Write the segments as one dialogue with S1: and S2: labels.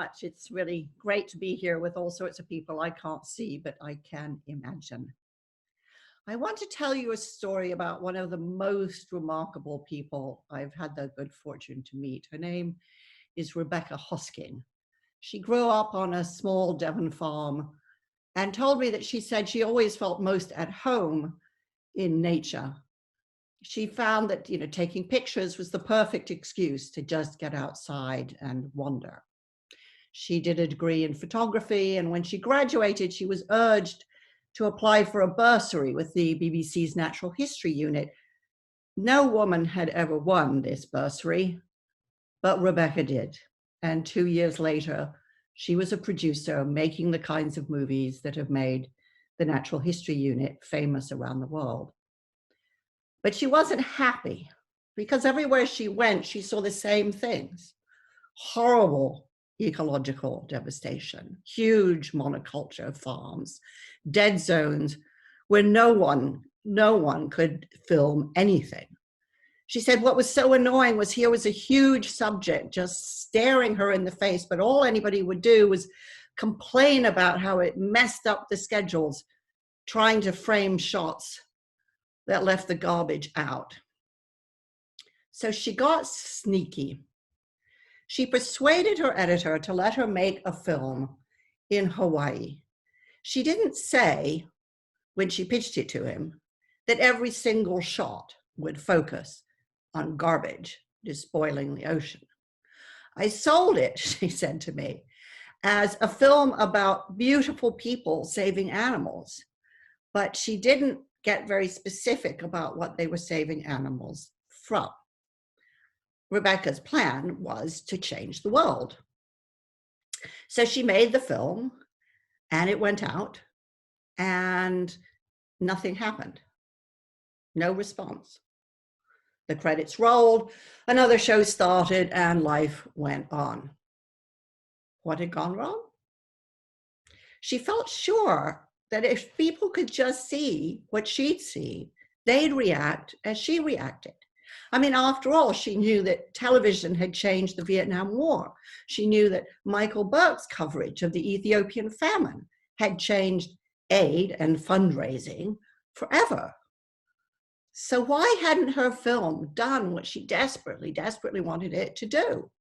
S1: much. It's really great to be here with all sorts of people I can't see, but I can imagine. I want to tell you a story about one of the most remarkable people I've had the good fortune to meet. Her name is Rebecca Hosking. She grew up on a small Devon farm and told me that she said she always felt most at home in nature. She found that, taking pictures was the perfect excuse to just get outside and wander. She did a degree in photography, and when she graduated, she was urged to apply for a bursary with the BBC's Natural History Unit. No woman had ever won this bursary, but Rebecca did. And 2 years later, she was a producer making the kinds of movies that have made the Natural History Unit famous around the world. But she wasn't happy because everywhere she went, she saw the same things. Horrible ecological devastation, huge monoculture farms, dead zones where no one could film anything. She said what was so annoying was here was a huge subject just staring her in the face, but all anybody would do was complain about how it messed up the schedules, trying to frame shots that left the garbage out. So she got sneaky. She persuaded her editor to let her make a film in Hawaii. She didn't say, when she pitched it to him, that every single shot would focus on garbage despoiling the ocean. I sold it, she said to me, as a film about beautiful people saving animals, but she didn't get very specific about what they were saving animals from. Rebecca's plan was to change the world. So she made the film and it went out and nothing happened. No response. The credits rolled, another show started, and life went on. What had gone wrong? She felt sure that if people could just see what she'd see, they'd react as she reacted. I mean, after all, she knew that television had changed the Vietnam War. She knew that Michael Burke's coverage of the Ethiopian famine had changed aid and fundraising forever. So why hadn't her film done what she desperately, desperately wanted it to do?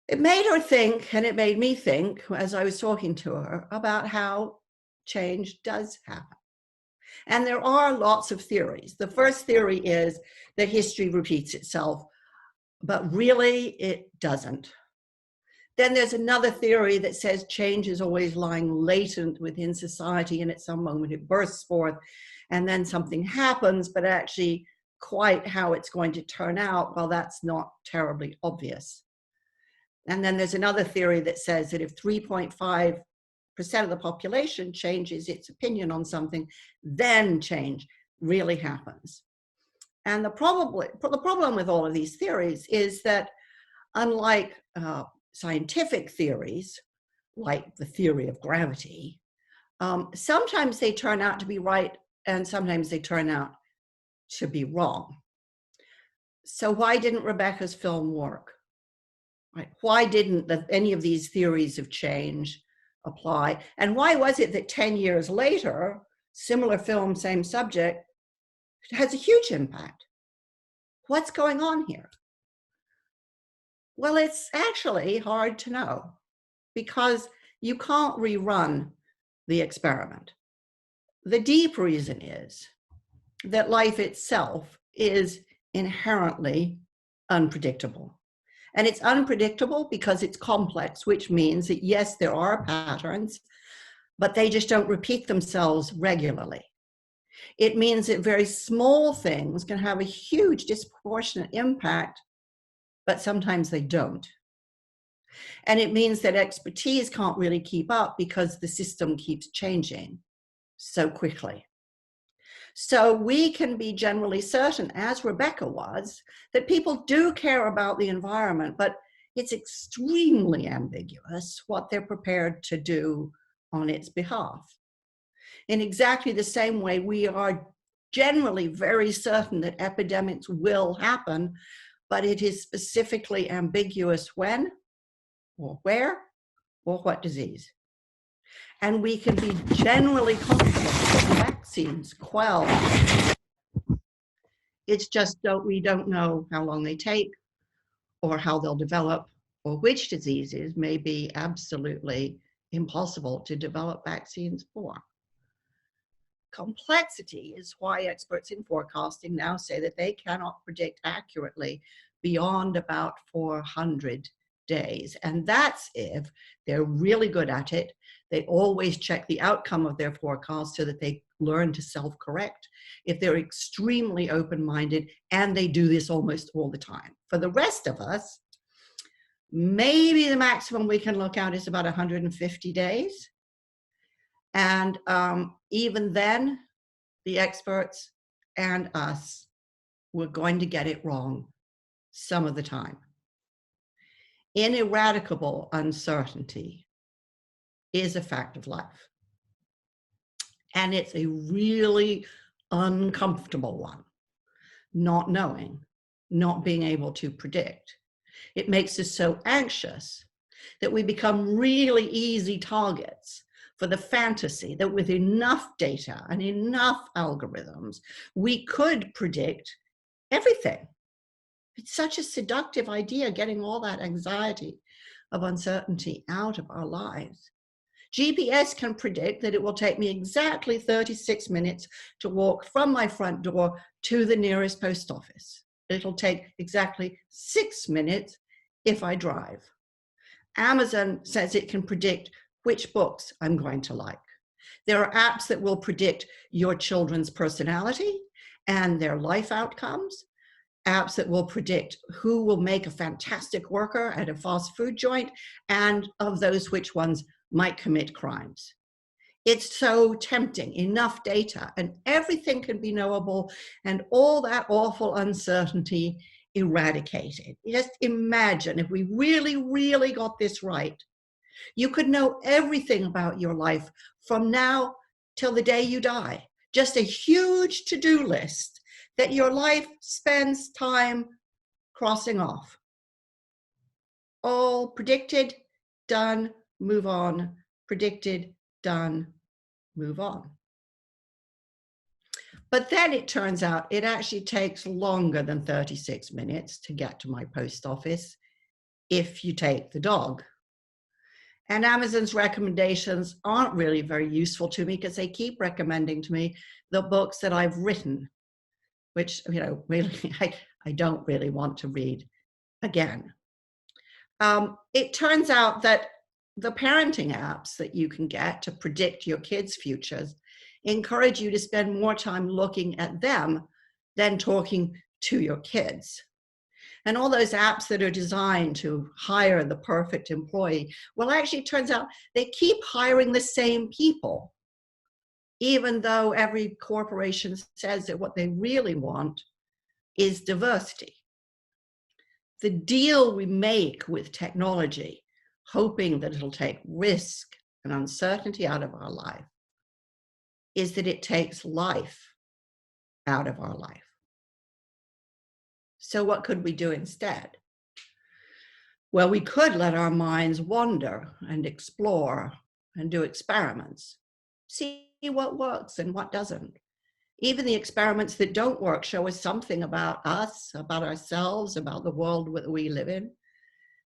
S1: It made her think, and it made me think, as I was talking to her, about how change does happen. And there are lots of theories. The first theory is that history repeats itself, but really it doesn't. Then there's another theory that says change is always lying latent within society, and at some moment it bursts forth, and then something happens, but actually quite how it's going to turn out, well, that's not terribly obvious. And then there's another theory that says that if 3.5% of the population changes its opinion on something, then change really happens. And the problem with all of these theories is that unlike scientific theories, like the theory of gravity, sometimes they turn out to be right and sometimes they turn out to be wrong. So why didn't Rebecca's film work? Right? Why didn't any of these theories of change apply? And why was it that 10 years later, similar film, same subject, has a huge impact? What's going on here? Well, it's actually hard to know because you can't rerun the experiment. The deep reason is that life itself is inherently unpredictable. And it's unpredictable because it's complex, which means that yes, there are patterns, but they just don't repeat themselves regularly. It means that very small things can have a huge disproportionate impact, but sometimes they don't. And it means that expertise can't really keep up because the system keeps changing so quickly. So we can be generally certain, as Rebecca was, that people do care about the environment, but it's extremely ambiguous what they're prepared to do on its behalf. In exactly the same way, we are generally very certain that epidemics will happen, but it is specifically ambiguous when or where or what disease. And we can be generally confident that vaccines quell. It's just we don't know how long they take or how they'll develop or which diseases may be absolutely impossible to develop vaccines for. Complexity is why experts in forecasting now say that they cannot predict accurately beyond about 400 days. And that's if they're really good at it. They always check the outcome of their forecast so that they learn to self-correct. If they're extremely open-minded, and they do this almost all the time. For the rest of us, maybe the maximum we can look at is about 150 days. And even then, the experts and us, we're going to get it wrong some of the time. Ineradicable uncertainty is a fact of life. And it's a really uncomfortable one, not knowing, not being able to predict. It makes us so anxious that we become really easy targets for the fantasy that with enough data and enough algorithms, we could predict everything. It's such a seductive idea, getting all that anxiety of uncertainty out of our lives. GPS can predict that it will take me exactly 36 minutes to walk from my front door to the nearest post office. It'll take exactly 6 minutes if I drive. Amazon says it can predict which books I'm going to like. There are apps that will predict your children's personality and their life outcomes. Apps that will predict who will make a fantastic worker at a fast food joint, and of those, which ones might commit crimes. It's so tempting, enough data, and everything can be knowable, and all that awful uncertainty eradicated. Just imagine if we really, really got this right. You could know everything about your life from now till the day you die. Just a huge to-do list that your life spends time crossing off. All predicted, done, move on. Predicted, done, move on. But then it turns out it actually takes longer than 36 minutes to get to my post office if you take the dog. And Amazon's recommendations aren't really very useful to me because they keep recommending to me the books that I've written, which, really, I don't really want to read again. It turns out that the parenting apps that you can get to predict your kids' futures encourage you to spend more time looking at them than talking to your kids. And all those apps that are designed to hire the perfect employee, well, actually, it turns out they keep hiring the same people, even though every corporation says that what they really want is diversity. The deal we make with technology, hoping that it'll take risk and uncertainty out of our life, is that it takes life out of our life. So what could we do instead? Well, we could let our minds wander and explore and do experiments, see what works and what doesn't. Even the experiments that don't work show us something about us, about ourselves, about the world that we live in.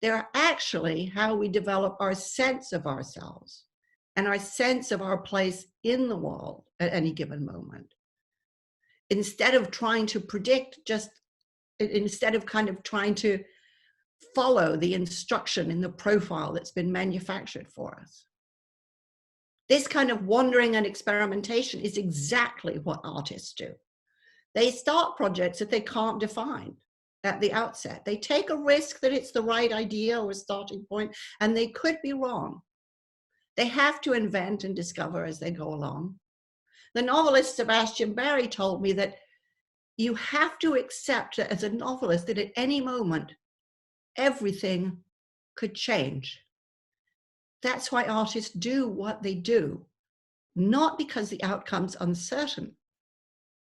S1: They're actually how we develop our sense of ourselves and our sense of our place in the world at any given moment. Instead of trying to predict, instead of kind of trying to follow the instruction in the profile that's been manufactured for us. This kind of wandering and experimentation is exactly what artists do. They start projects that they can't define at the outset. They take a risk that it's the right idea or starting point, and they could be wrong. They have to invent and discover as they go along. The novelist Sebastian Barry told me that you have to accept that as a novelist that at any moment, everything could change. That's why artists do what they do, not because the outcome's uncertain,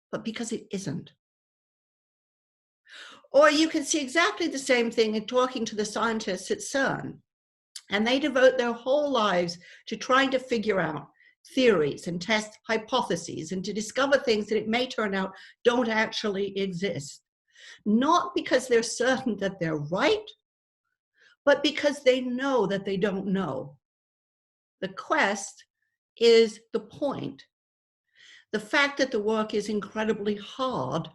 S1: but because it isn't. Or you can see exactly the same thing in talking to the scientists at CERN. And they devote their whole lives to trying to figure out theories and test hypotheses and to discover things that it may turn out don't actually exist. Not because they're certain that they're right, but because they know that they don't know. The quest is the point. The fact that the work is incredibly hard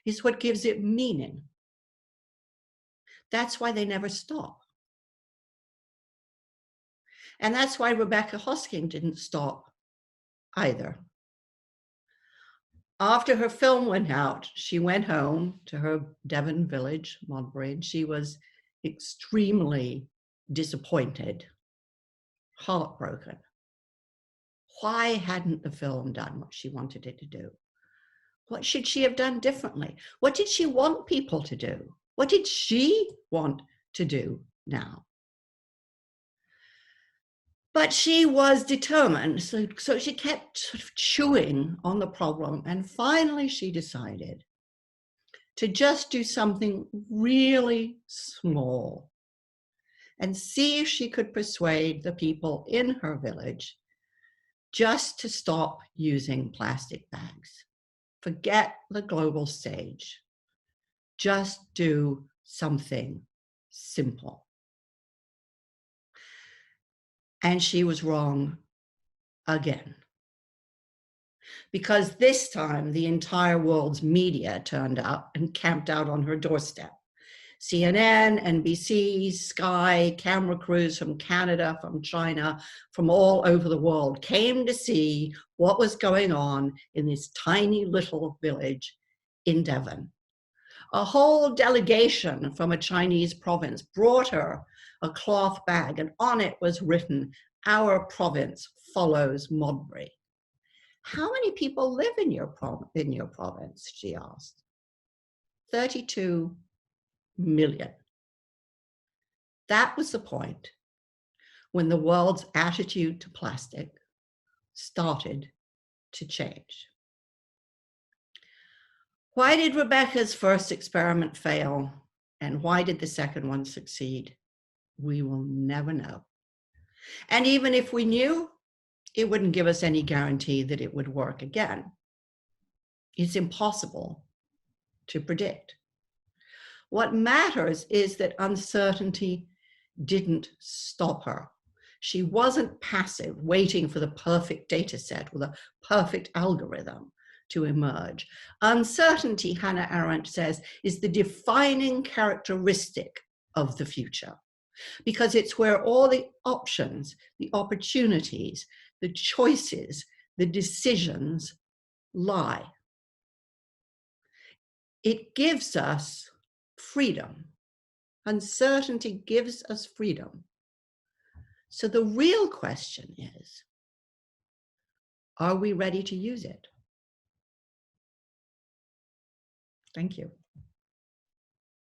S1: is what gives it meaning. That's why they never stop. And that's why Rebecca Hosking didn't stop either. After her film went out, she went home to her Devon village, Modbury, and she was extremely disappointed, heartbroken. Why hadn't the film done what she wanted it to do? What should she have done differently? What did she want people to do? What did she want to do now? But she was determined, so she kept sort of chewing on the problem, and finally she decided to just do something really small and see if she could persuade the people in her village just to stop using plastic bags. Forget the global stage. Just do something simple. And she was wrong again. Because this time the entire world's media turned up and camped out on her doorstep. CNN, NBC, Sky, camera crews from Canada, from China, from all over the world came to see what was going on in this tiny little village in Devon. A whole delegation from a Chinese province brought her a cloth bag, and on it was written, "Our province follows Modbury." "How many people live in your province?" she asked. 32 million. That was the point when the world's attitude to plastic started to change. Why did Rebecca's first experiment fail? And why did the second one succeed? We will never know. And even if we knew, it wouldn't give us any guarantee that it would work again. It's impossible to predict. What matters is that uncertainty didn't stop her. She wasn't passive, waiting for the perfect data set with a perfect algorithm to emerge. Uncertainty, Hannah Arendt says, is the defining characteristic of the future, because it's where all the options, the opportunities, the choices, the decisions lie. It gives us freedom. Uncertainty gives us freedom. So the real question is, are we ready to use it? Thank you.